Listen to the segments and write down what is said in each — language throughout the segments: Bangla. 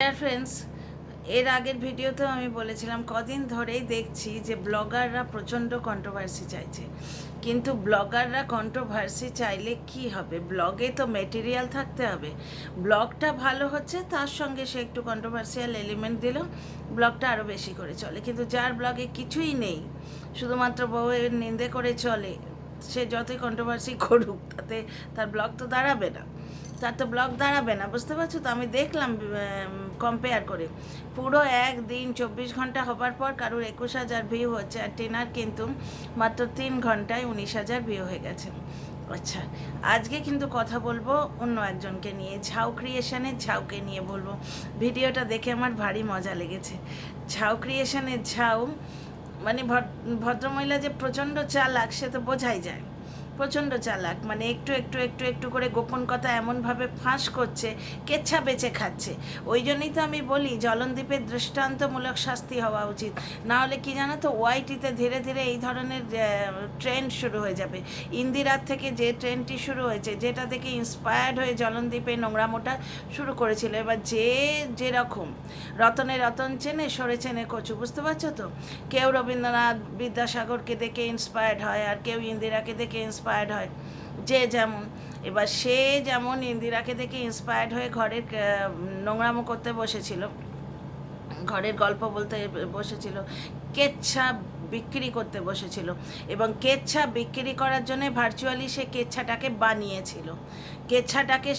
ডিয়ার ফ্রেন্ডস, এর আগের ভিডিওতেও আমি বলেছিলাম কদিন ধরেই দেখছি যে ব্লগাররা প্রচণ্ড কন্ট্রোভার্সি চাইছে। কিন্তু ব্লগাররা কন্ট্রোভার্সি চাইলে কি হবে? ব্লগে তো মেটেরিয়াল থাকতে হবে। ব্লগটা ভালো হচ্ছে, তার সঙ্গে সে একটু কন্ট্রোভার্সিয়াল এলিমেন্ট দিল, ব্লগটা আরও বেশি করে চলে। কিন্তু যার ব্লগে কিছুই নেই, শুধুমাত্র বউয়ের নিন্দে করে চলে, সে যতই কন্ট্রোভার্সি করুক, তাতে তার ব্লগ তো দাঁড়াবে না। বুঝতে পারছো তো? আমি দেখলাম কম্পেয়ার করে, পুরো একদিন 24 ঘন্টা হবার পর কারোর 21,000 ভিউ হচ্ছে, আর টিনার কিন্তু মাত্র 3 ঘন্টায় 19,000 ভিউ হয়ে গেছে। আচ্ছা, আজকে কিন্তু কথা বলবো অন্য একজনকে নিয়ে, ঝাউ ক্রিয়েশনের ঝাউকে নিয়ে বলবো। ভিডিওটা দেখে আমার ভারী মজা লেগেছে। ঝাউ ক্রিয়েশনের ঝাউ মানে ভদ্রমহিলা যে প্রচণ্ড চালাক সে তো বোঝাই যায়। প্রচণ্ড চালাক, মানে একটু একটু একটু একটু করে গোপন কথা এমনভাবে ফাঁস করছে, কেচ্ছা বেচে খাচ্ছে। ওই জন্যই তো আমি বলি জলনদীপের দৃষ্টান্তমূলক শাস্তি হওয়া উচিত। না হলে কি জানো তো, ওয়াইটিতে ধীরে ধীরে এই ধরনের ট্রেন্ড শুরু হয়ে যাবে। ইন্দিরার থেকে যে ট্রেন্ডটি শুরু হয়েছে, যেটা থেকে ইন্সপায়ার্ড হয়ে জলনদীপে নোংরামোটা শুরু করেছিল, এবার যে যেরকম রতনে রতন চেনে, সরে চেনে কচু, বুঝতে পারছো তো? কেউ রবীন্দ্রনাথ বিদ্যাসাগরকে দেখে ইন্সপায়ার্ড হয়, আর কেউ ইন্দিরাকে দেখে ইন্সপায়ার্ড হয়, যে যেমন। এবার সে যেমন ইন্দিরাকে দেখে ইন্সপায়ার্ড হয়ে ঘরের নোংরামো করতে বসেছিল, ঘরের গল্প বলতে বসেছিল, কেচ্ছা বিক্রি করতে বসেছিল, এবং কেচ্ছা বিক্রি করার জন্য ভার্চুয়ালি সে কেচ্ছাটাকে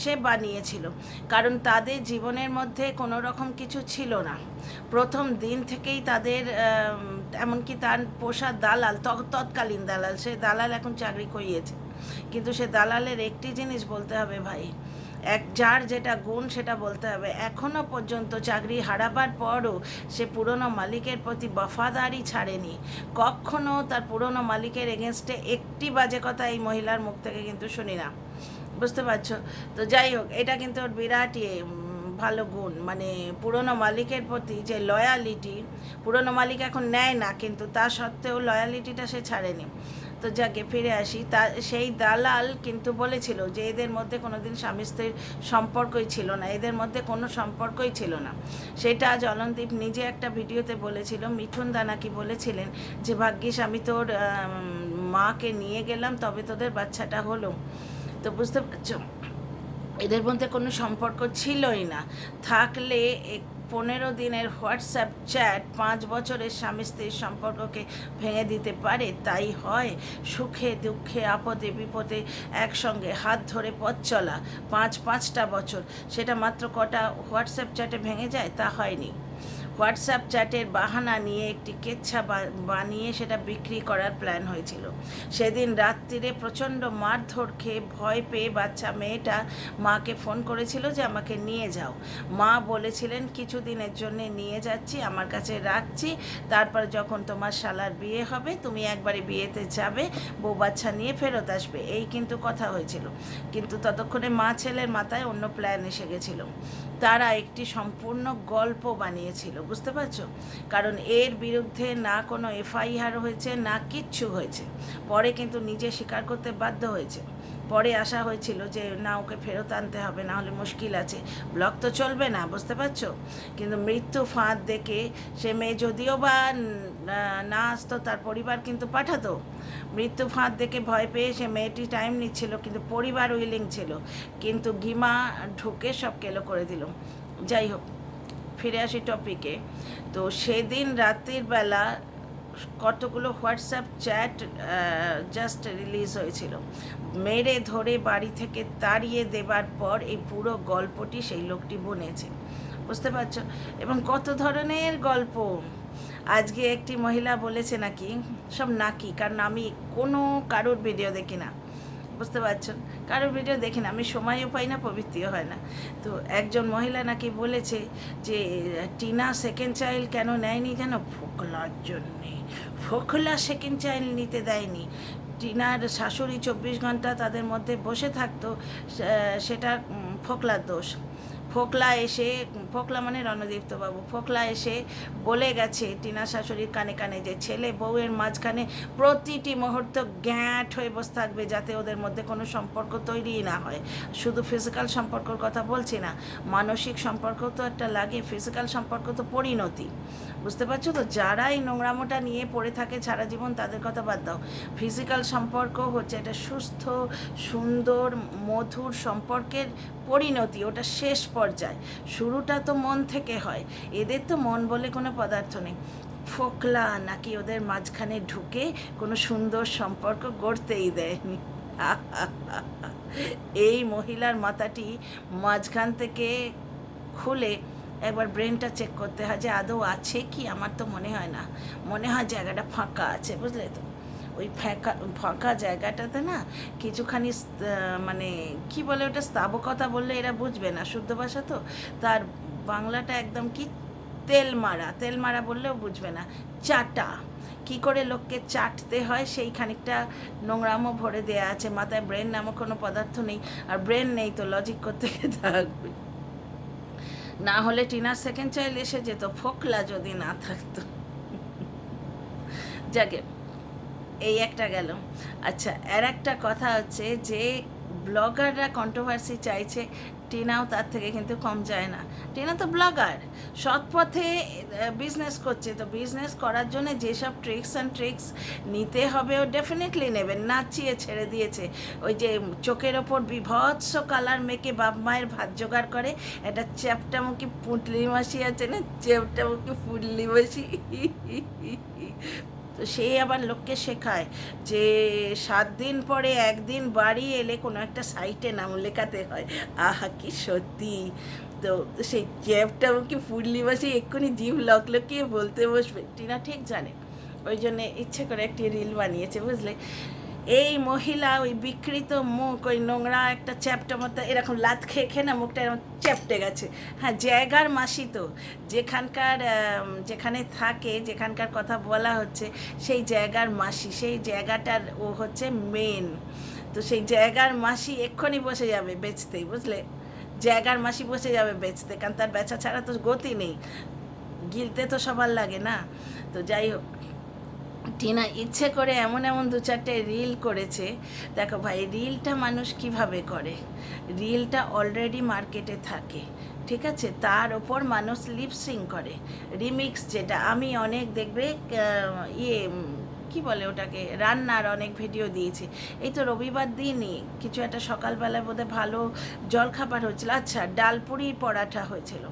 সে বানিয়েছিল, কারণ তাদের জীবনের মধ্যে কোনো রকম কিছু ছিল না। প্রথম দিন থেকেই তাদের এমনকি তার পোষা দালাল, তৎকালীন দালাল, সে দালাল এখন চাকরি করিয়েছে, কিন্তু সে দালালের একটি জিনিস বলতে হবে ভাই, যার যেটা গুণ সেটা বলতে হবে। এখনও পর্যন্ত চাকরি হারাবার পরও সে পুরনো মালিকের প্রতি বফাদারি ছাড়েনি। কখনও তার পুরনো মালিকের এগেনস্টে একটি বাজে কথা এই মহিলার মুখ থেকে কিন্তু শুনি না, বুঝতে পারছো তো? যাই হোক, এটা কিন্তু ওর বিরাট ভালো গুণ, মানে পুরনো মালিকের প্রতি যে লয়ালিটি, পুরনো মালিক এখন নেয় না, কিন্তু তা সত্ত্বেও লয়ালিটিটা সে ছাড়েনি। তো যাকে ফিরে আসি, তা সেই দালাল কিন্তু বলেছিল যে এদের মধ্যে কোনো দিন স্বামী স্ত্রীর সম্পর্কই ছিল না, এদের মধ্যে কোনো সম্পর্কই ছিল না। সেটা জলনদীপ নিজে একটা ভিডিওতে বলেছিল। মিঠুন দা নাকি বলেছিলেন যে ভাগ্যিস আমি তোর মাকে নিয়ে গেলাম, তবে তোদের বাচ্চাটা হলো। তো বুঝতে পারছো, এদের মধ্যে কোনো সম্পর্ক ছিলই না। থাকলে 15 দিনের হোয়াটসঅ্যাপ চ্যাট 5 বছরের স্বামী স্ত্রীর সম্পর্ককে ভেঙে দিতে পারে? তাই হয় সুখে দুঃখে আপদে বিপদে একসঙ্গে হাত ধরে পথ চলা 5-5টা বছর, সেটা মাত্র কটা হোয়াটসঅ্যাপ চ্যাটে ভেঙে যায়? তা হয়নি। হোয়াটসঅ্যাপ চ্যাটের বাহানা নিয়ে একটি কেচ্ছা বানিয়ে সেটা বিক্রি করার প্ল্যান হয়েছিল। সেদিন রাত্রিরে প্রচণ্ড মারধর খেয়ে ভয় পেয়ে বাচ্চা মেয়েটা মাকে ফোন করেছিল যে আমাকে নিয়ে যাও। মা বলেছিলেন কিছুদিনের জন্য নিয়ে যাচ্ছি, আমার কাছে রাখছি, তারপর যখন তোমার শালার বিয়ে হবে তুমি একবারে বিয়েতে যাবে, বউ বাচ্চা নিয়ে ফেরত আসবে, এই কিন্তু কথা হয়েছিল। কিন্তু ততক্ষণে মা ছেলের মাথায় অন্য প্ল্যান এসে গেছিল। তারা একটি সম্পূর্ণ গল্প বানিয়েছিল, বুঝতে পারছো? কারণ এর বিরুদ্ধে না কোনো এফআইআর হয়েছে, না কিচ্ছু হয়েছে। পরে কিন্তু নিজে স্বীকার করতে বাধ্য হয়েছে। পরে আসা হয়েছিল যে না, ওকে ফেরত আনতে হবে, না হলে মুশকিল আছে, ব্লগ তো চলবে না, বুঝতে পারছো? কিন্তু মৃত্যু ফাঁদ দেখে সে মেয়ে যদিও বা না আসতো, তার পরিবার কিন্তু পাঠাতো। মৃত্যু ফাঁদ দেখে ভয় পেয়ে সে মেয়েটি টাইম নিচ্ছিল, কিন্তু পরিবার উইলিং ছিল, কিন্তু গিমা ঢুকে সব কেলো করে দিল। যাই হোক, ফিরে আসি টপিকে। তো সেদিন রাত্রির বেলা কতগুলো হোয়াটসঅ্যাপ চ্যাট জাস্ট রিলিজ হয়েছিল। মেরে ধরে বাড়ি থেকে তাড়িয়ে দেবার পর এই পুরো গল্পটি সেই লোকটি বনেছে, বুঝতে পারছো? এবং কত ধরনের গল্প। আজকে একটি মহিলা বলেছে নাকি, সব নাকি, কারণ আমি কোনো কারোর ভিডিও দেখি না, বুঝতে পারছো? কারোর ভিডিও দেখি না, আমি সময়ও পাই না, প্রবৃত্তিও হয় না। তো একজন মহিলা নাকি বলেছে যে টিনা সেকেন্ড চাইল্ড কেন নেয়নি যেন, ফোকলার জন্যে। ফোকলা সেকেন্ড চাইল্ড নিতে দেয়নি, টিনার শাশুড়ি 24 ঘন্টা তাদের মধ্যে বসে থাকতো, সেটা ফোকলার দোষ। ফোকলা মানে রণদীপ্ত বাবু, ফোকলা এসে বলে গেছে টিনা শাশুড়ির কানে কানে যে ছেলে বউয়ের মাঝখানে প্রতিটি মুহূর্ত গ্যাঁট হয়ে বসে থাকবে, যাতে ওদের মধ্যে কোনো সম্পর্ক তৈরিই না হয়। শুধু ফিজিক্যাল সম্পর্কর কথা বলছি না, মানসিক সম্পর্ক তো একটা লাগে, ফিজিক্যাল সম্পর্ক তো পরিণতি, বুঝতে পারছো তো? যারা এই নোংরামোটা নিয়ে পড়ে থাকে সারা জীবন তাদের কথা বাদ দাও। ফিজিক্যাল সম্পর্ক হচ্ছে একটা সুস্থ, সুন্দর, মধুর সম্পর্কের পরিণতি, ওটা শেষ পর্যায়ে। শুরুটা তো মন থেকে হয়, এদের তো মন বলে কোনো পদার্থ নেই। ফোকলা নাকি ওদের মাঝখানে ঢুকে কোনো সুন্দর সম্পর্ক গড়তেই দেয়নি। এই মহিলার মাথাটি মাঝখান থেকে খুলে একবার ব্রেনটা চেক করতে হয় যে আদৌ আছে কি। আমার তো মনে হয় না, মনে হয় জায়গাটা ফাঁকা আছে, বুঝলে তো? ওই ফাঁকা জায়গাটাতে না কিছুখানি মানে কি বলে ওটা, স্থাবকতা বললে এরা বুঝবে না, শুদ্ধ ভাষা তো, তার বাংলাটা একদম কি, তেল মারা বললেও বুঝবে না, চাটা, কি করে লোককে চাটতে হয় সেই খানিকটা নোংরামও ভরে দেওয়া আছে। মাথায় ব্রেন নামক কোনো পদার্থ নেই, আর ব্রেন নেই তো লজিক করতে থাকবে। না হলে টিনার সেকেন্ড চাইল্ড এসে যেত, ফোকলা যদি না থাকতো। যাকে এই একটা গেল। আচ্ছা, আর একটা কথা হচ্ছে যে ব্লগাররা কন্ট্রোভার্সি চাইছে, টিনাও তার থেকে কিন্তু কম যায় না। টিনা তো ব্লগার, সৎ পথে বিজনেস করছে, তো বিজনেস করার জন্য যেসব ট্রিক্স নিতে হবে ও ডেফিনেটলি নেবেন, নাচিয়ে ছেড়ে দিয়েছে। ওই যে চোখের ওপর বিভৎস কালার মেখে বাপ মায়ের ভাত জোগাড় করে, একটা চ্যাপটামুখী পুঁটলি মাসি আছে না, চ্যাপটামুখী পুটলি মাসি, তো সে আবার লোককে শেখায় যে 7 দিন পরে একদিন বাড়ি এলে কোনো একটা সাইটে নাম লেখাতে হয়। আহা কি সত্যি! তো সেই ক্যাবটা কি ফুডলি বাসে এক্ষুনি জিভ লকলকিয়ে বলতে বসবে, টিনা ঠিক জানে, ওই জন্যে ইচ্ছে করে একটি রিল বানিয়েছে, বুঝলে? এই মহিলা ওই বিকৃত মুখ, ওই নোংরা একটা চ্যাপটা মতো এরকম লাত খেয়ে খেয়ে না মুখটা এরকম চ্যাপটে গেছে। হ্যাঁ, জায়গার মাসি তো, যেখানে থাকে, যেখানকার কথা বলা হচ্ছে, সেই জায়গার মাসি, সেই জায়গাটার ও হচ্ছে মেন। তো সেই জায়গার মাসি এক্ষুনি বসে যাবে বেচতে, বুঝলে? জায়গার মাসি বসে যাবে বেচতে, কারণ তার বেচা ছাড়া তো গতি নেই, গিলতে তো সবার লাগে না। তো যাই হোক, টিনা ইচ্ছে করে এমন 2-4টে রিল করেছে। দেখো ভাই, রিলটা মানুষ কিভাবে করে, রিলটা অলরেডি মার্কেটে থাকে, ঠিক আছে, তার ওপর মানুষ লিপসিং করে, রিমিক্স, যেটা আমি অনেক দেখবে কি বলে ওটাকে, রান্নার অনেক ভিডিও দিয়েছি। এই তো রবিবার দিনই কিছু একটা সকালবেলায় বোধহয় ভালো জলখাবার হয়েছিল, আচ্ছা ডাল পুরি পরাঠা হয়েছিল,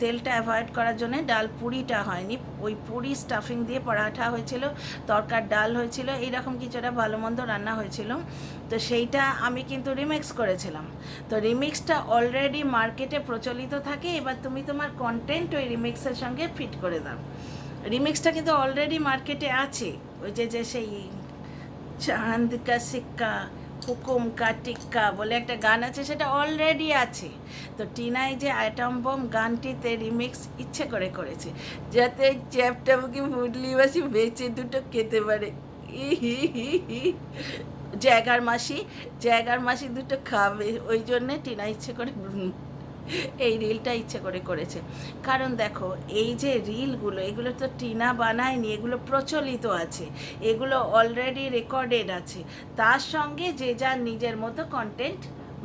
তেলটা অ্যাভয়েড করার জন্য ডাল পুরিটা হয়নি, ওই পুরি স্টাফিং দিয়ে পরাঠা হয়েছিল, তরকার ডাল হয়েছিল, এইরকম কিছুটা ভালো মন্দ রান্না হয়েছিল। তো সেইটা আমি কিন্তু রিমিক্স করেছিলাম। তো রিমিক্সটা অলরেডি মার্কেটে প্রচলিত থাকে, এবার তুমি তোমার কন্টেন্ট ওই রিমিক্সের সঙ্গে ফিট করে দাও। রিমিক্সটা কিন্তু অলরেডি মার্কেটে আছে, ওই যে সেই চাঁদ কা সিক্কা হুকুম কা টিক্কা বলে একটা গান আছে, সেটা অলরেডি আছে। তো টিনাই যে আইটম বম গানটিতে রিমিক্স ইচ্ছে করে করেছে, যাতে চ্যাপটামুখী মুডলিবাসী বেঁচে দুটো খেতে পারে। জায়গার মাসি দুটো খাবে, ওই জন্যে টিনা ইচ্ছে করে এই রিলটা ইচ্ছে করে করেছে। কারণ দেখো, এই যে রিলগুলো, এগুলো তো টিনা বানায়নি, এগুলো প্রচলিত আছে, এগুলো অলরেডি রেকর্ডেড আছে, তার সঙ্গে যে যার নিজের মতো কন্টেন্ট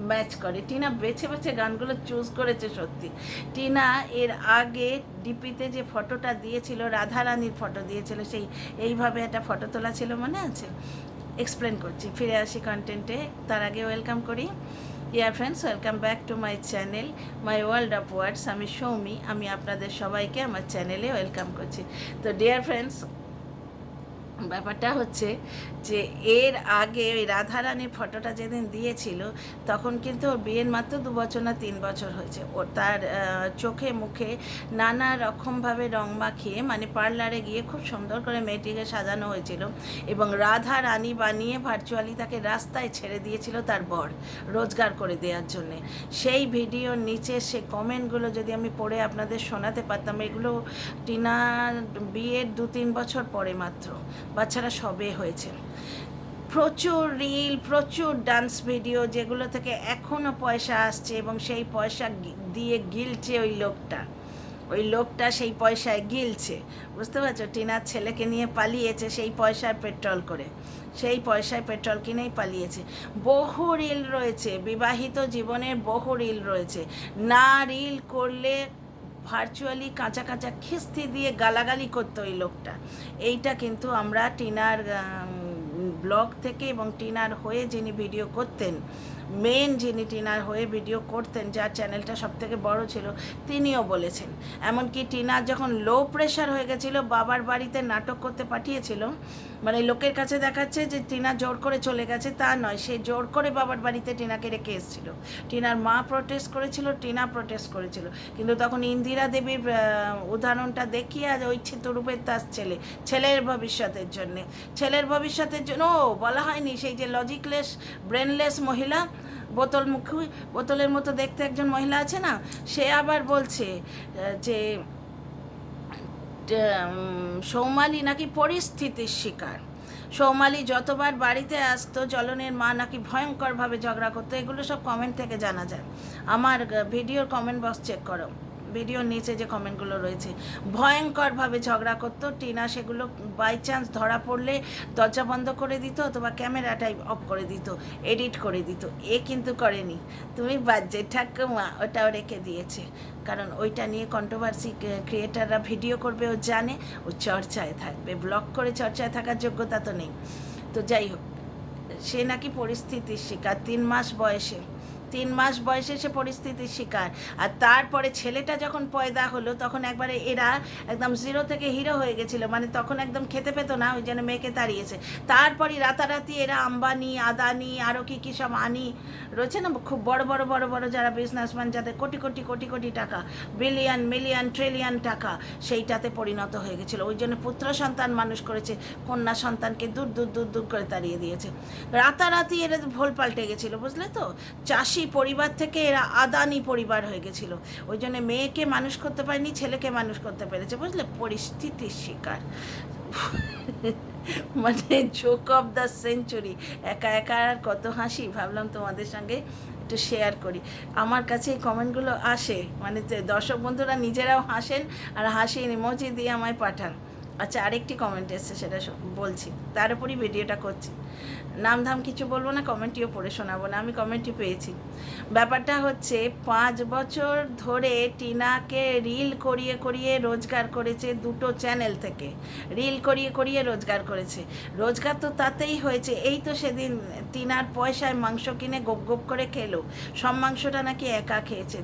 ম্যাচ করে। টিনা বেছে বেছে গানগুলো চুজ করেছে সত্যি। টিনা এর আগে ডিপিতে যে ফটোটা দিয়েছিল, রাধারানীর ফটো দিয়েছিল, সেই এইভাবে একটা ফটো তোলা ছিল, মনে আছে? এক্সপ্লেন করছি, ফিরে আসি কন্টেন্টে, তার আগে ওয়েলকাম করি। Dear friends, welcome back to my channel, my world of words. আমি সৌমি, আমি আপনাদের সবাইকে আমার চ্যানেলে ওয়েলকাম করছি। তো ডিয়ার ফ্রেন্ডস, ব্যাপারটা হচ্ছে যে এর আগে ওই রাধারানীর ফটোটা যেদিন দিয়েছিল, তখন কিন্তু ওর বিয়ের মাত্র 2 বছর না 3 বছর হয়েছে। ওর তার চোখে মুখে নানা রকমভাবে রং মাখিয়ে, মানে পার্লারে গিয়ে খুব সুন্দর করে মেয়েটিকে সাজানো হয়েছিল, এবং রাধা রানী বানিয়ে ভার্চুয়ালি তাকে রাস্তায় ছেড়ে দিয়েছিল তার বর, রোজগার করে দেওয়ার জন্যে। সেই ভিডিওর নিচে সে কমেন্টগুলো যদি আমি পড়ে আপনাদের শোনাতে পারতাম, এগুলো টিনার বিয়ের 2-3 বছর পরে মাত্র, বাচ্চারা সবে হয়েছে। প্রচুর রিল, প্রচুর ডান্স ভিডিও, যেগুলো থেকে এখনও পয়সা আসছে, এবং সেই পয়সা দিয়ে গিলছে ওই লোকটা সেই পয়সায় গিলছে, বুঝতে পারছো? টিনার ছেলেকে নিয়ে পালিয়েছে সেই পয়সায় পেট্রোল করে, সেই পয়সায় পেট্রোল কিনেই পালিয়েছে। বহু রিল রয়েছে, বিবাহিত জীবনের বহু রিল রয়েছে। না রিল করলে ভার্চুয়ালি কাঁচা কাঁচা খিস্তি দিয়ে গালাগালি করতো ওই লোকটা। এইটা কিন্তু আমরা টিনার ব্লগ থেকে, এবং টিনার হয়ে যিনি ভিডিও করতেন, যিনি টিনার হয়ে ভিডিও করতেন, যার চ্যানেলটা সব থেকে বড়ো ছিল, তিনিও বলেছেন। এমনকি টিনার যখন লো প্রেশার হয়ে গেছিলো, বাবার বাড়িতে নাটক করতে পাঠিয়েছিল, মানে লোকের কাছে দেখাচ্ছে যে টিনা জোর করে চলে গেছে, তা নয়, সে জোর করে বাবার বাড়িতে টিনাকে রেখে এসেছিল। টিনার মা প্রোটেস্ট করেছিল, টিনা প্রোটেস্ট করেছিল, কিন্তু তখন ইন্দিরা দেবীর উদাহরণটা দেখিয়ে আজ ওই তরুপের তার ছেলের ভবিষ্যতের জন্য বলা হয়নি, সেই যে লজিকলেস ব্রেনলেস মহিলা, বোতলের মতো দেখতে একজন মহিলা আছে না, সে আবার বলছে যে সৌমালি নাকি পরিস্থিতির শিকার। সৌমালি যতবার বাড়িতে আসতো, জ্বলনের মা নাকি ভয়ঙ্করভাবে ঝগড়া করতো। এগুলো সব কমেন্ট থেকে জানা যায়, আমার ভিডিওর কমেন্ট বক্স চেক করো, ভিডিওর নিচে যে কমেন্টগুলো রয়েছে। ভয়ঙ্করভাবে ঝগড়া করতো টিনা, সেগুলো বাই চান্স ধরা পড়লে দরজা বন্ধ করে দিত, অথবা ক্যামেরাটাই অফ করে দিত, এডিট করে দিত। এ কিন্তু করেনি, তুমি বাজে ঠাকুমা ওটাও রেখে দিয়েছে, কারণ ওইটা নিয়ে কন্ট্রোভার্সি ক্রিয়েটাররা ভিডিও করবে, ও জানে ও চর্চায় থাকবে, ব্লগ করে চর্চায় থাকার যোগ্যতা তো নেই। তো যাই হোক, সে নাকি পরিস্থিতির শিকার, 3 মাস বয়সে সে পরিস্থিতির শিকার। আর তারপরে ছেলেটা যখন পয়দা হলো, তখন একবারে এরা একদম জিরো থেকে হিরো হয়ে গেছিলো, মানে তখন একদম খেতে পেতো না, ওই জন্য মেয়েকে তাড়িয়েছে। তারপরই রাতারাতি এরা আম্বানি, আদানি, আরও কী সব আনি রয়েছে না, খুব বড় বড় যারা বিজনেসম্যান, যাদের কোটি কোটি টাকা, বিলিয়ন মিলিয়ন ট্রিলিয়ন টাকা, সেইটাতে পরিণত হয়ে গেছিলো। ওই জন্য পুত্র সন্তান মানুষ করেছে, কন্যা সন্তানকে দূর করে তাড়িয়ে দিয়েছে। রাতারাতি এরা ভোল পাল্টে গেছিলো, বুঝলে তো? চাষি পরিবার থেকে এরা আদানি পরিবার হয়ে গেছিল। ওই জন্য মেয়েকে মানুষ করতে পারেনি, ছেলেকে মানুষ করতে পেরেছে, বুঝলে? পরিস্থিতির শিকার। মানে জোক অফ দ্য সেঞ্চুরি। একা আর কত হাসি, ভাবলাম তোমাদের সঙ্গে একটু শেয়ার করি। আমার কাছে এই কমেন্টগুলো আসে, মানে দর্শক বন্ধুরা নিজেরাও হাসেন, আর হাসির ইমোজি দিয়ে আমায় পাঠান। আচ্ছা, আরেকটি কমেন্ট এসছে, সেটা বলছি, তার উপরই ভিডিওটা করছি। নাম ধাম কিছু বলবো না, কমেন্টটিও পড়ে শোনাবো না, আমি কমেন্টটি পেয়েছি। ব্যাপারটা হচ্ছে, 5 বছর ধরে টিনাকে রিল করিয়ে রোজগার করেছে, 2টো চ্যানেল থেকে রিল করিয়ে রোজগার করেছে। রোজগার তো তাতেই হয়েছে, এই তো সেদিন টিনার পয়সায় মাংস কিনে গোপ করে খেলো, সব মাংসটা নাকি একা খেয়েছে।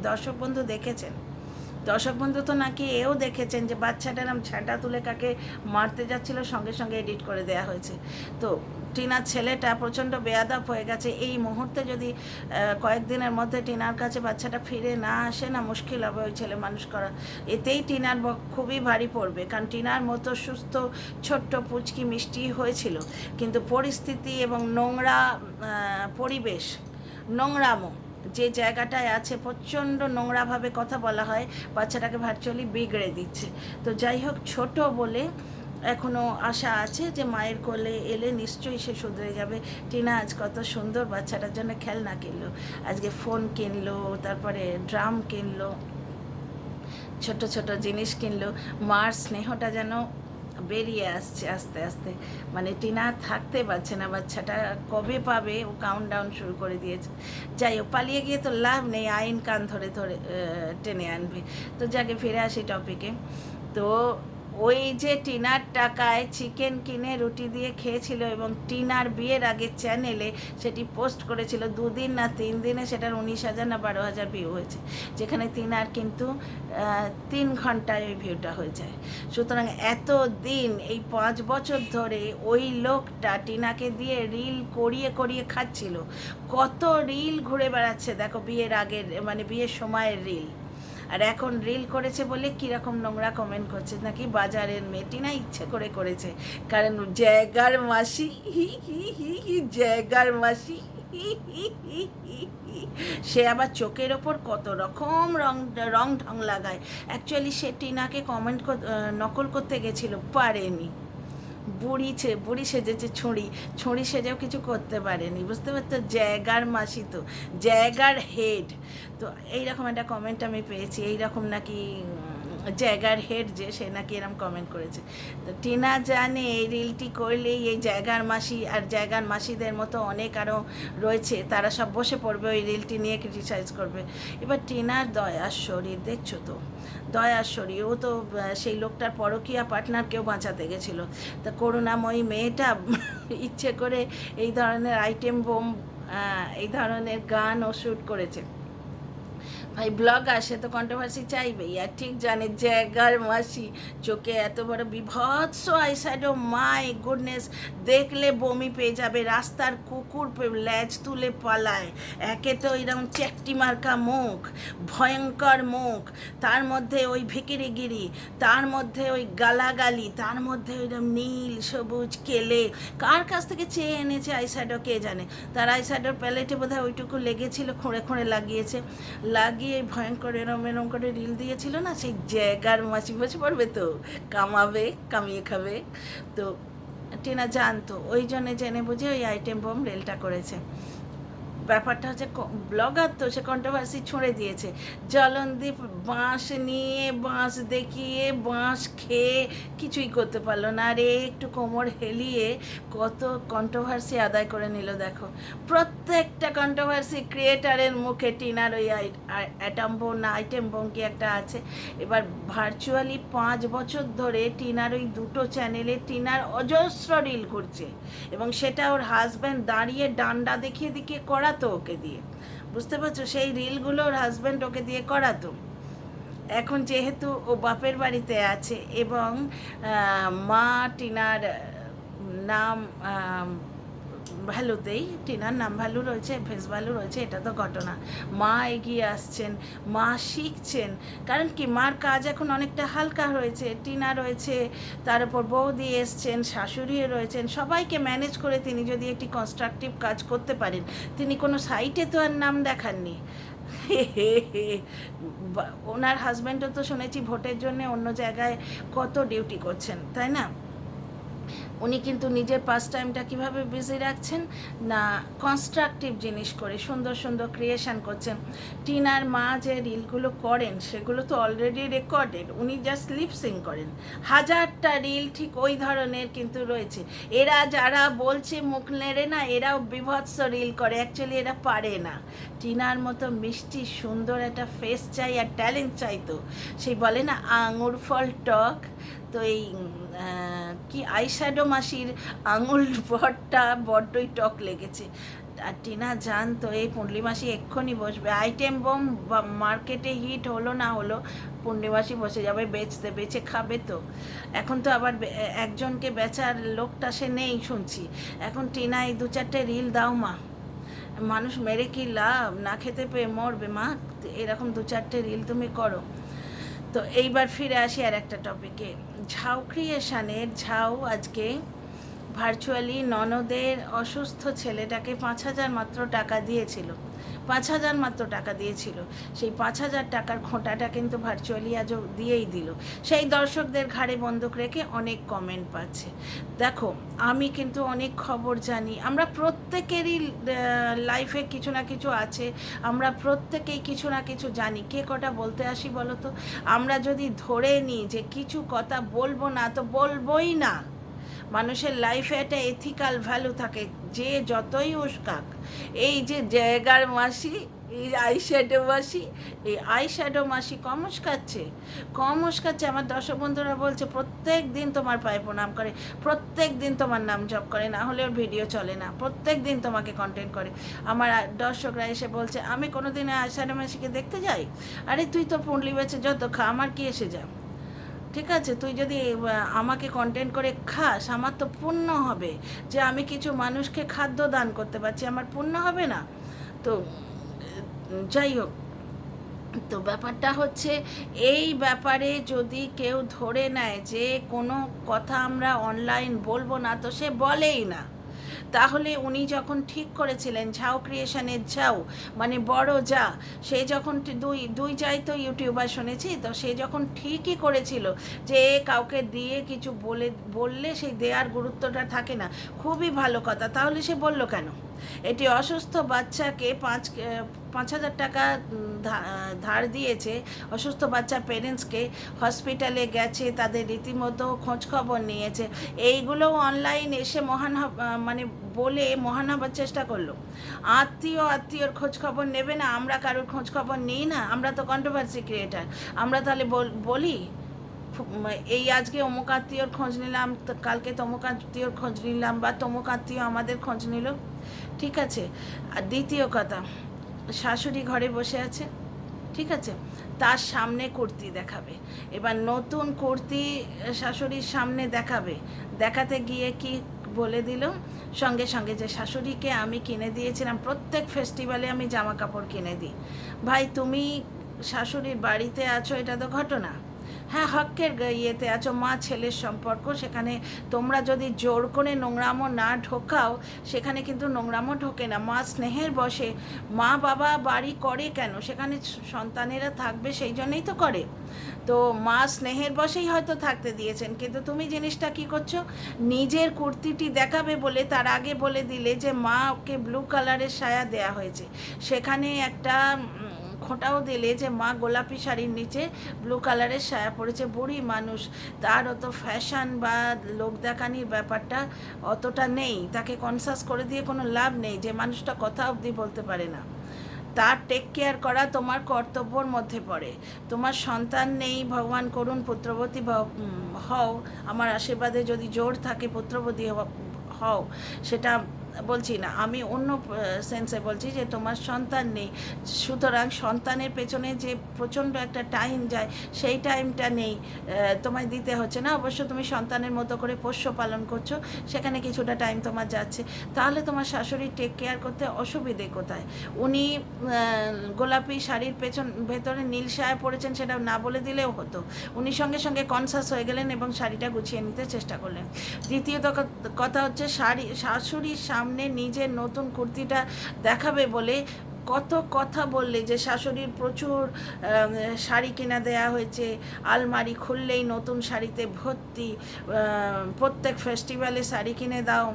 দর্শক বন্ধু তো নাকি এও দেখেছেন যে বাচ্চাটা নাম ছাঁটা তুলে কাকে মারতে যাচ্ছিল, সঙ্গে এডিট করে দেওয়া হয়েছে। তো টিনার ছেলেটা প্রচণ্ড বেয়াদব হয়ে গেছে। এই মুহূর্তে যদি কয়েকদিনের মধ্যে টিনার কাছে বাচ্চাটা ফিরে না আসে না, মুশকিল হবে ওই ছেলে মানুষ করা। এতেই টিনার খুবই ভারী পড়বে, কারণ টিনার মতো সুস্থ ছোট্ট পুচকি মিষ্টি হয়েছিল, কিন্তু পরিস্থিতি এবং নোংরা পরিবেশ, নোংরামো যে জায়গাটায় আছে, প্রচণ্ড নোংরাভাবে কথা বলা হয়, বাচ্চাটাকে ভার্চুয়ালি বিগড়ে দিচ্ছে। তো যাই হোক, ছোট বলে এখনও আশা আছে যে মায়ের কোলে এলে নিশ্চয়ই সে শুধরে যাবে। টিনা আজ কত সুন্দর বাচ্চাটার জন্য খেলনা কিনলো, আজকে ফোন কিনলো, তারপরে ড্রাম কিনলো, ছোট জিনিস কিনলো। মার স্নেহটা যেন বেরিয়ে আসছে আস্তে আস্তে, মানে টিনা থাকতে পারছে না, বাচ্চাটা কবে পাবে ও কাউন্টডাউন শুরু করে দিয়েছে। যাই হোক, পালিয়ে গিয়ে তো লাভ নেই, আইন কান ধরে টেনে আনবে। তো যাকে ফিরে আসি টপিকে, তো ওই যে টিনার টাকায় চিকেন কিনে রুটি দিয়ে খেয়েছিল, এবং টিনার বিয়ের আগে চ্যানেলে সেটি পোস্ট করেছিল, 2 দিন না 3 দিনে সেটার 19,000 না 12,000 ভিউ হয়েছে, যেখানে টিনার কিন্তু 3 ঘন্টায় ওই ভিউটা হয়ে যায়। সুতরাং এত দিন, এই 5 বছর ধরে ওই লোকটা টিনাকে দিয়ে রিল করিয়ে খাচ্ছিল। কত রিল ঘুরে বেড়াচ্ছে দেখো, বিয়ের আগের, মানে বিয়ের সময়ের রিল। আর এখন রিল করেছে বলে কীরকম নোংরা কমেন্ট করছে, নাকি বাজারের মেয়েটি না ইচ্ছে করে করেছে, কারণ জায়গার মাসি, জায়গার মাসি, সে আবার চোখের ওপর কত রকম রং ঢং লাগায়। অ্যাকচুয়ালি সে টিনাকে নকল করতে গেছিল, পারেনি, বুড়ি সেজেছে ছুঁড়ি, ছুঁড়ি সেজেও কিছু করতে পারেনি, বুঝতে পারতো? জায়গার মাসি তো, জায়গার হেড। তো এইরকম একটা কমেন্ট আমি পেয়েছি, এইরকম নাকি জায়গার হেড যে, সে নাকি এরকম কমেন্ট করেছে। তো টিনা জানে এই রিলটি করলেই এই জায়গার মাসি আর জায়গার মাসিদের মতো অনেক আরও রয়েছে, তারা সব বসে পড়বে ওই রিলটি নিয়ে ক্রিটিসাইজ করবে। এবার টিনার দয়ার শরীর দেখছো তো, দয়ার শরীর, ও তো সেই লোকটার পরকীয়া পার্টনারকেও বাঁচাতে গেছিলো। তা করুণাময়ী মেয়েটা ইচ্ছে করে এই ধরনের আইটেম বোম, এই ধরনের গান ও শ্যুট করেছে। ভাই ব্লগার, সে তো কন্ট্রোভার্সি চাইবেই, আর ঠিক জানে জায়গার মাসি চোখে এত বড় বিভৎস আইশ্যাডো, মাই গুডনেস, দেখলে বমি পেয়ে যাবে। রাস্তার কুকুর ল্যাজ তুলে পালায়, একে তো এরকম চ্যাকটি মার্কা মুখ, ভয়ঙ্কর মুখ, তার মধ্যে ওই ভিকিরিগিরি, তার মধ্যে ওই গালাগালি, তার মধ্যে ওইরকম নীল সবুজ কেলে, কার কাছ থেকে চেয়ে এনেছে আইশ্যাডো কে জানে। তার আইশ্যাডোর প্যালেটে বোধহয় ওইটুকু লেগেছিল, খুঁড়ে খুঁড়ে লাগিয়েছে, লাগিয়ে ভয়ঙ্কর এরম এরম করে রিল দিয়েছিল না, সেই জায়গার মাসি বসে পড়বে তো, কামাবে, কামিয়ে খাবে। তো টিনা জানতো, ওই জন্যে জেনে বুঝে ওই আইটেম বোম রিলটা করেছে। ব্যাপারটা হচ্ছে ব্লগার তো, সে কন্ট্রোভার্সি ছুঁড়ে দিয়েছে। জলনদীপ বাঁশ নিয়ে, বাঁশ দেখিয়ে, বাঁশ খেয়ে কিছুই করতে পারলো না, আর একটু কোমর হেলিয়ে কত কন্ট্রোভার্সি আদায় করে নিল দেখো। প্রত্যেকটা কন্ট্রোভার্সি ক্রিয়েটারের মুখে টিনার ওই অ্যাটম বোম না আইটেম বোম কি একটা আছে। এবার ভার্চুয়ালি 5 বছর ধরে টিনার ওই দুটো চ্যানেলে টিনার অজস্র রিল ঘুরছে, এবং সেটা ওর হাজব্যান্ড দাঁড়িয়ে ডান্ডা দেখিয়ে দেখিয়ে করাতো ওকে দিয়ে, বুঝতে পারছো? সেই রিলগুলো ওর হাজব্যান্ড ওকে দিয়ে করাতো। এখন যেহেতু ও বাপের বাড়িতে আছে এবং মা টিনার নাম ভ্যালুতেই, টিনার নাম ভ্যালু রয়েছে, ফেস ভ্যালু রয়েছে, এটা তো ঘটনা। মা এগিয়ে আসছেন, মা শিখছেন, কারণ কি মার কাজ এখন অনেকটা হালকা হয়েছে, টিনা রয়েছে, তার উপর বৌদি এসছেন, শাশুড়িও রয়েছেন, সবাইকে ম্যানেজ করে তিনি যদি একটি কনস্ট্রাকটিভ কাজ করতে পারেন। তিনি কোনো সাইটে তো আর নাম দেখাননি। ওনার হাজব্যান্ডও তো শুনেছি ভোটের জন্য অন্য জায়গায় কত ডিউটি করছেন, তাই না? উনি কিন্তু নিজের পাস টাইমটা কীভাবে বিজি রাখছেন না, কনস্ট্রাকটিভ জিনিস করে সুন্দর সুন্দর ক্রিয়েশন করছেন। টিনার মা যে রিলগুলো করেন সেগুলো তো অলরেডি রেকর্ডেড, উনি জাস্ট লিপসিং করেন। 1000টা রিল ঠিক ওই ধরনের কিন্তু রয়েছে। এরা যারা বলছে মুখ নেড়ে না, এরাও বিভৎস রিল করে, অ্যাকচুয়ালি এরা পারে না। টিনার মতো মিষ্টি সুন্দর একটা ফেস চাই আর ট্যালেন্ট চাই, তো সেই বলে না আঙুর ফল টক, তো এই কি আইশ্যাডো মাসির আঙুল ভরটা বড্ডই টক লেগেছে। আর টিনা জানতো এই পুণ্ডলি মাসি এক্ষুনি বসবে, আইটেম বোম মার্কেটে হিট হলো না হলো, পুণ্ডলি মাসি বসে যাবে বেচতে, বেচে খাবে তো। এখন তো আবার একজনকে বেচার লোকটা সে নেই শুনছি। এখন টিনা এই 2-4টে রিল দাও মা, মানুষ মেরে কি লাভ, না খেতে পেয়ে মরবে মা, এরকম 2-4টে রিল তুমি করো। তো এইবার ফিরে আসি আর একটা টপিকে। ঝাউ ক্রিয়েশনের ঝাউ আজকে ভার্চুয়ালি ননদের অসুস্থ ছেলেটাকে 5,000 মাত্র টাকা দিয়েছিল, 5,000 মাত্র টাকা দিয়েছিল। সেই 5,000 টাকার খোঁটাটা কিন্তু ভার্চুয়ালি আজও দিয়েই দিল। সেই দর্শকদের ঘাড়ে বন্দুক রেখে অনেক কমেন্ট পাচ্ছে। দেখো আমি কিন্তু অনেক খবর জানি, আমরা প্রত্যেকেরই লাইফে কিছু না কিছু আছে, আমরা প্রত্যেকেই কিছু না কিছু জানি। কে কটা বলতে আসি বলো তো? আমরা যদি ধরে নিই যে কিছু কথা বলবো না, তো বলবোই না। মানুষের লাইফে একটা এথিক্যাল ভ্যালু থাকে, যে যতই উস্কাক। এই যে জায়গার মাসি, এই আইশ্যাডো মাসি, এই আইশ্যাডো মাসি কম উস্কাচ্ছে, কম উস্কাচ্ছে। আমার দর্শক বন্ধুরা বলছে প্রত্যেক দিন তোমার পায়ে প্রণাম করে, প্রত্যেক দিন তোমার নাম জপ করে, না হলে ওর ভিডিও চলে না, প্রত্যেক দিন তোমাকে কন্টেন্ট করে। আমার দর্শকরা এসে বলছে আমি কোনো দিন আইশ্যাডো মাসিকে দেখতে যাই? আরে তুই তো পুণ্ডলি বেচে যত খা, আমার কি এসে যা? ঠিক আছে, তুই যদি আমাকে কন্টেন্ট করে খাস, আমার তো পুণ্য হবে, যে আমি কিছু মানুষকে খাদ্য দান করতে পারছি, আমার পুণ্য হবে না? তো যাই হোক, তো ব্যাপারটা হচ্ছে এই ব্যাপারে যদি কেউ ধরে নেয় যে কোনো কথা আমরা অনলাইন বলবো না, তো সে বলেই না। তাহলে উনি যখন ঠিক করেছিলেন ঝাউ ক্রিয়েশনের ঝাউ মানে বড় যা, সে যখন দুই দুই যাই তো ইউটিউবার শুনেছি, তো সে যখন ঠিকই করেছিল যে কাউকে দিয়ে কিছু বললে সেই দেওয়ার গুরুত্বটা থাকে না, খুবই ভালো কথা, তাহলে সে বলল কেন? এটি অসুস্থ বাচ্চাকে 5,000 টাকা ধার দিয়েছে, অসুস্থ বাচ্চার পেরেন্টসকে, হসপিটালে গেছে, তাদের রীতিমতো খোঁজখবর নিয়েছে, এইগুলো অনলাইন এসে মানে বলে মহান হবার চেষ্টা করলো। আত্মীয়র খোঁজখবর নেবে না? আমরা কারোর খোঁজখবর নিই না? আমরা তো কন্ট্রোভার্সি ক্রিয়েটার, আমরা তাহলে বলি এই আজকে অমুক আত্মীয়র খোঁজ নিলাম, কালকে তমুক আত্মীয়র খোঁজ নিলাম, বা তমুক আত্মীয় আমাদের খোঁজ নিল, ঠিক আছে? আর দ্বিতীয় কথা, শাশুড়ি ঘরে বসে আছে, ঠিক আছে, তার সামনে কুর্তি দেখাবে, এবার নতুন কুর্তি শাশুড়ির সামনে দেখাবে, দেখাতে গিয়ে কি বলে দিল সঙ্গে সঙ্গে যে শাশুড়িকে আমি কিনে দিয়েছিলাম, প্রত্যেক ফেস্টিভ্যালে আমি জামা কাপড় কিনে দিই। ভাই তুমি শাশুড়ির বাড়িতে আছো, এটা তো ঘটনা। হ্যাঁ, হকের ইয়েতে আছো, মা ছেলের সম্পর্ক, সেখানে তোমরা যদি জোর করে নোংরামো না ঢোকাও, সেখানে কিন্তু নোংরামো ঢোকে না। মা স্নেহের বশে, মা বাবা বাড়ি করে কেন? সেখানে সন্তানেরা থাকবে, সেই জন্যই তো করে। তো মা স্নেহের বশেই হয়তো থাকতে দিয়েছেন, কিন্তু তুমি জিনিসটা কি করছো, নিজের কুর্তিটি দেখাবে বলে তার আগে বলে দিলে যে মা ওকে ব্লু কালারের সায়া দেয়া হয়েছে, সেখানে একটা খোঁটাও দিলে যে মা গোলাপি শাড়ির নিচে ব্লু কালারের সায়া পড়েছে। বুড়ি মানুষ, তার অত ফ্যাশন বা লোক দেখানির ব্যাপারটা অতটা নেই, তাকে কনসাস করে দিয়ে কোনো লাভ নেই, যে মানুষটা কথা অবধি বলতে পারে না। তার টেক কেয়ার করা তোমার কর্তব্যর মধ্যে পড়ে। তোমার সন্তান নেই, ভগবান করুন পুত্রবতী হও, আমার আশীর্বাদে যদি জোর থাকে পুত্রবতী হও, সেটা বলছি না, আমি অন্য সেন্সে বলছি যে তোমার সন্তান নেই, সুতরাং সন্তানের পেছনে যে প্রচণ্ড একটা টাইম যায়, সেই টাইমটা নেই, তোমায় দিতে হচ্ছে না। অবশ্য তুমি সন্তানের মতো করে পোষ্য পালন করছো, সেখানে কিছুটা টাইম তোমার যাচ্ছে, তাহলে তোমার শাশুড়ি টেক কেয়ার করতে অসুবিধে কোথায়? উনি গোলাপি শাড়ির ভেতরে নীল সায়া পরেছেন, সেটা না বলে দিলেও হতো, উনি সঙ্গে সঙ্গে কনসাস হয়ে গেলেন এবং শাড়িটা গুছিয়ে নিতে চেষ্টা করলেন। দ্বিতীয়ত কথা হচ্ছে, শাশুড়ির সামনে নিজের নতুন কুর্তিটা দেখাবে বলে কত কথা বললে, যে শাশুড়ির প্রচুর শাড়ি কিনে দেয়া হয়েছে, আলমারি খুললেই নতুন শাড়িতে ভর্তি, প্রত্যেক ফেস্টিভ্যালে শাড়ি কিনে দাও।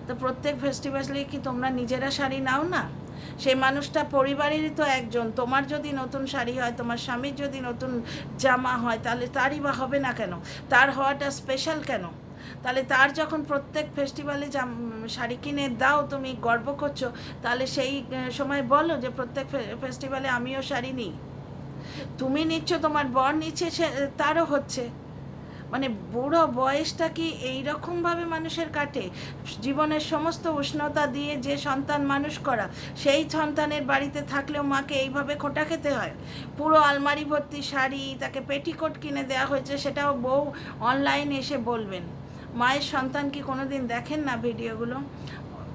তো প্রত্যেক ফেস্টিভ্যালে কি তোমরা নিজেরা শাড়ি নাও না? সেই মানুষটা পরিবারেরই তো একজন। তোমার যদি নতুন শাড়ি হয়, তোমার স্বামীর যদি নতুন জামা হয়, তাহলে তারই বা হবে না কেন? তার হওয়াটা স্পেশাল কেন? তাহলে তার যখন প্রত্যেক ফেস্টিভ্যালে শাড়ি কিনে দাও, তুমি গর্ব করছো, তাহলে সেই সময় বলো যে প্রত্যেক ফেস্টিভ্যালে আমিও শাড়ি নিই। তুমি নিচ্ছ, তোমার বর নিচ্ছে, তারও হচ্ছে। মানে বুড়ো বয়সটা কি এইরকমভাবে মানুষের কাটে? জীবনের সমস্ত উষ্ণতা দিয়ে যে সন্তান মানুষ করা, সেই সন্তানের বাড়িতে থাকলেও মাকে এইভাবে খোঁটা খেতে হয়? পুরো আলমারি ভর্তি শাড়ি, তাকে পেটিকোট কিনে দেওয়া হয়েছে, সেটাও বউ অনলাইনে এসে বলবেন। মায়ের সন্তান কি কোনো দিন দেখেন না ভিডিওগুলো?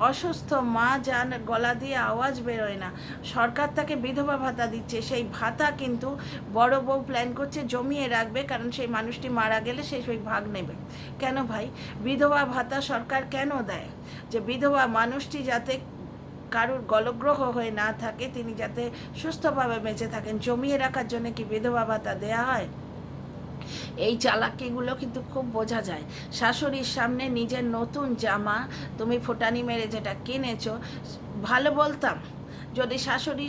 অসুস্থ মা, যার গলা দিয়ে আওয়াজ বেরোয় না, সরকার তাকে বিধবা ভাতা দিচ্ছে, সেই ভাতা কিন্তু বড় বউ প্ল্যান করছে জমিয়ে রাখবে, কারণ সেই মানুষটি মারা গেলে সেই ভাগ নেবে। কেন ভাই? বিধবা ভাতা সরকার কেন দেয়? যে বিধবা মানুষটি যাতে কারুর গলগ্রহ হয়ে না থাকে, তিনি যাতে সুস্থভাবে বেঁচে থাকেন, জমিয়ে রাখার জন্য কি বিধবা ভাতা দেয়া হয়? এই চালাকিগুলো কিন্তু খুব বোঝা যায়। শাশুড়ির সামনে নিজের নতুন জামা তুমি ফোটানি মেরে যেটা কিনেছো, ভালো বলতাম যদি শাশুড়ি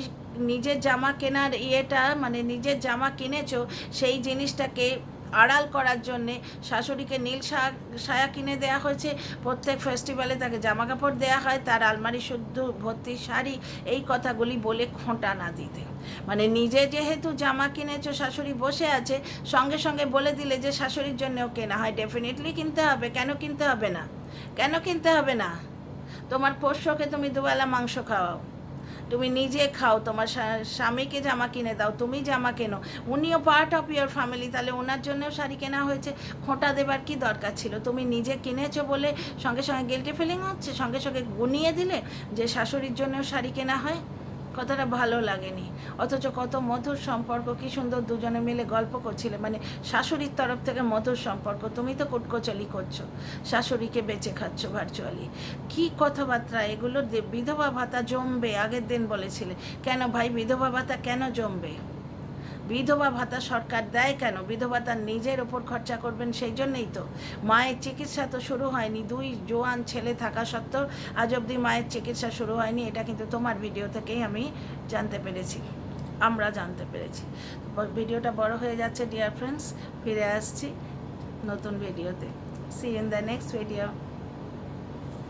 নিজের জামা কেনার মানে নিজের জামা কিনেছো, সেই জিনিসটাকে আড়াল করার জন্যে শাশুড়িকে নীল সায়া কিনে দেওয়া হয়েছে, প্রত্যেক ফেস্টিভ্যালে তাকে জামা কাপড় দেওয়া হয়, তার আলমারি শুদ্ধ ভর্তি শাড়ি, এই কথাগুলি বলে খোঁটা না দিতে। মানে নিজে যেহেতু জামা কিনেছো, শাশুড়ি বসে আছে, সঙ্গে সঙ্গে বলে দিলে যে শাশুড়ির জন্যও কেনা হয়, ডেফিনেটলি কিনতে হবে। কেন কিনতে হবে না? কেন কিনতে হবে না? তোমার পোষ্যকে তুমি দুবেলা মাংস খাওয়াও, তুমি নিজে খাও, তোমার স্বামীকে জামা কিনে দাও, তুমি জামা কেনো, উনিও পার্ট অফ ইয়োর ফ্যামিলি, তাহলে ওনার জন্যও শাড়ি কেনা হয়েছে, খোঁটা দেবার কি দরকার ছিল? তুমি নিজে কিনেছো বলে সঙ্গে সঙ্গে গিল্টি ফিলিং হচ্ছে, সঙ্গে সঙ্গে গুনিয়ে দিলে যে শাশুড়ির জন্যও শাড়ি কেনা হয়। কথাটা ভালো লাগেনি। অথচ কত মধুর সম্পর্ক, কি সুন্দর দুজনে মিলে গল্প করছিলে, মানে শাশুড়ির তরফ থেকে মধুর সম্পর্ক, তুমি তো কুটকোচলি করছো, শাশুড়িকে বেঁচে খাচ্ছ ভার্চুয়ালি। কি কথাবার্তা এগুলো! বিধবা ভাতা জমবে আগের দিন বলেছিলে, কেন ভাই বিধবা ভাতা কেন জমবে? বিধবা ভাতা সরকার দেয় কেন? বিধবা তার নিজের ওপর খরচা করবেন সেই জন্যেই তো। মায়ের চিকিৎসা তো শুরু হয়নি, দুই জোয়ান ছেলে থাকা সত্ত্বেও আজ অবধি মায়ের চিকিৎসা শুরু হয়নি, এটা কিন্তু তোমার ভিডিও থেকেই আমি জানতে পেরেছি, আমরা জানতে পেরেছি। ভিডিওটা বড় হয়ে যাচ্ছে ডিয়ার ফ্রেন্ডস, ফিরে আসছি নতুন ভিডিওতে। See in the next video.